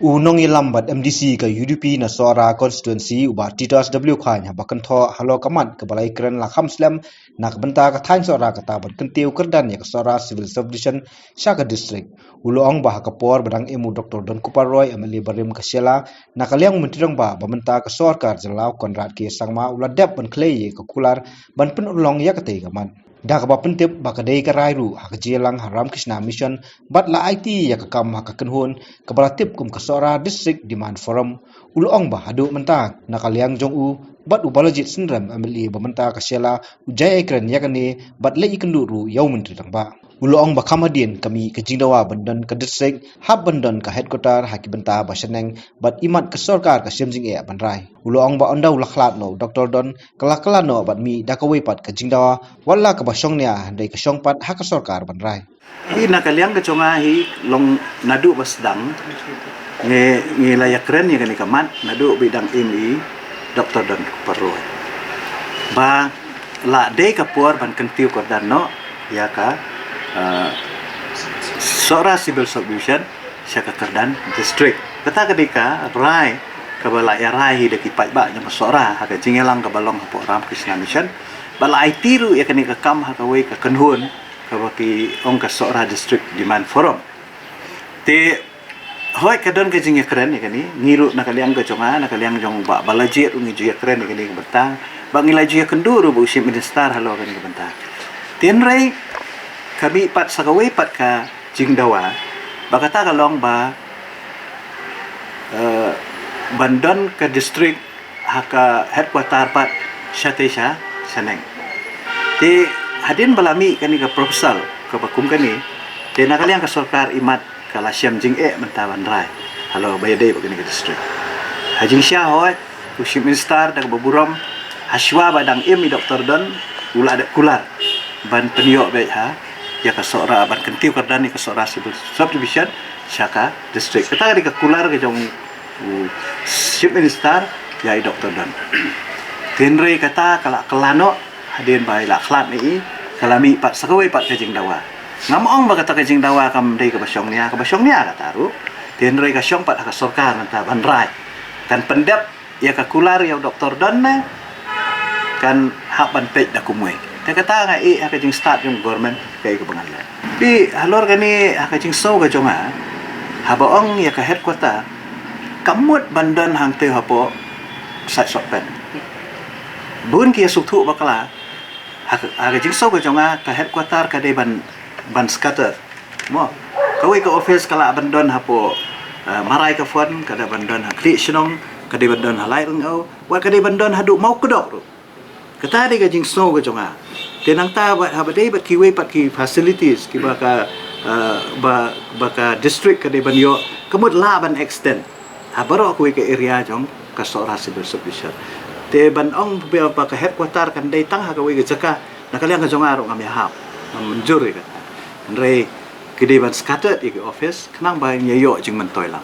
Unong ilambat MDC ke UDP na suara constituency uba Titas W khanya bakan tho halo kamat ke balai keren la khamslam nak benta ka thain suara kata ban kentiu kerdan ya ke suara civil subdivision Shaka district ulong bah ka por badang emu Dr. Don Kupar Roy amali barim ka shela nak aliang mentirang ba bamenta ka sorkar jelau konrad ke sangma uladap ban klei ka kular ban pen ulong ya kate kaman dak ba pentip ba kadai ka rairu hak jelang haram Krishna mission bat la IT ya ka kam hak kenhun ka balatip kum ka sora district demand forum ulong ba hadu mentang nakaliang jong u bat u balajit sindram amli ba menta ka shela ujai ekran ya kane bat le ikenduru yau mentri tang ba ulong ba kamadien kami ke jingdawa bandan ka district hab bandan ka headquarter haki benta ba seneng bat imat ka sarkar ka semjing e banrai ulong ba ondau lakhlat no Dr. Don kala no bat mi dakawai pat ka jingdawa wala ka basongnya dai ka songpat hak ka sarkar banrai hi nakaliang ka chonga hi long nadu basdang nge layak keren ya kani kamat nadu bidang ini Dr. Don Perlu ba la de ka puar ban kentiu ko dan no ya ka Sora civil subdivision Shaka Kerdan district kata ketika rai kabala ya rai de kipai ba nya sora haka jingelang kabalong hapo ram Krishna mission bala aitiru ya kani ka kam haka we ka kenhun ka baki ong ka sora district demand forum te hoi kadon ka jinge keren ya kani ngiru nakaliang ka chonga nakaliang jong ba balajir ungi juya keren ya kani ka betang ba ngilaju ya kenduru bu usim minister halo kani ka betang ten rai kami pat sakawai pat ka jingdawa bakata kalong ba bandon ke distrik haka headquarter pat Shatesha saneng ti hadin balami kani ka proposal ka bakum kani ti nakaliang ka sarkar imat kala syam jing mentawan rai halo bayade bagani ka distrik hajing sya hoy usim minister dak baburom haswa badang imi Dr. Don ula ada kular ban penio be ha ya ka sora ban kentiu kardani ka sora civil subdivision Shaka district kita di kular ke jong chief minister ya Dr. Don tenre kata kala kelano hadin bai la khlat ni kalami pat sakawai pat kajing dawa ngamong ba kata kajing dawa kam dei ka basyongnya kata ru tenre ka syong pat ka sarkar nanta banrai kan pendap ya ka kular ya Dr. Don kan hak ban pej da kumwe ta kata ngai kajing start yung government kay ka bangalan di halor kani kajing so ka jonga habaong ya ka headquarter kamut bandan hang te hapo sat sokpen bun kia suktu bakala kajing so ka jonga ka headquarter ka de ban scatter mo kawai ka office kala bandan hapo marai ka fon kada bandan ha creationong kada bandan halai ngau wa kada bandan hadu mau kedok kata de kajing so ka jonga tenang ta habade bat kiwe pat ki facilities ki baka district ka de banyo kemud la ban extend habaro ku ke area jong ka sora civil subdivision te ban ong ba ka headquarter kan dai tang ha ka we jaka nakaliang ka jonga ro ngam ya hap menjur ka re ki de ban scattered ki office kenang ba nyeyo jing mentoi lang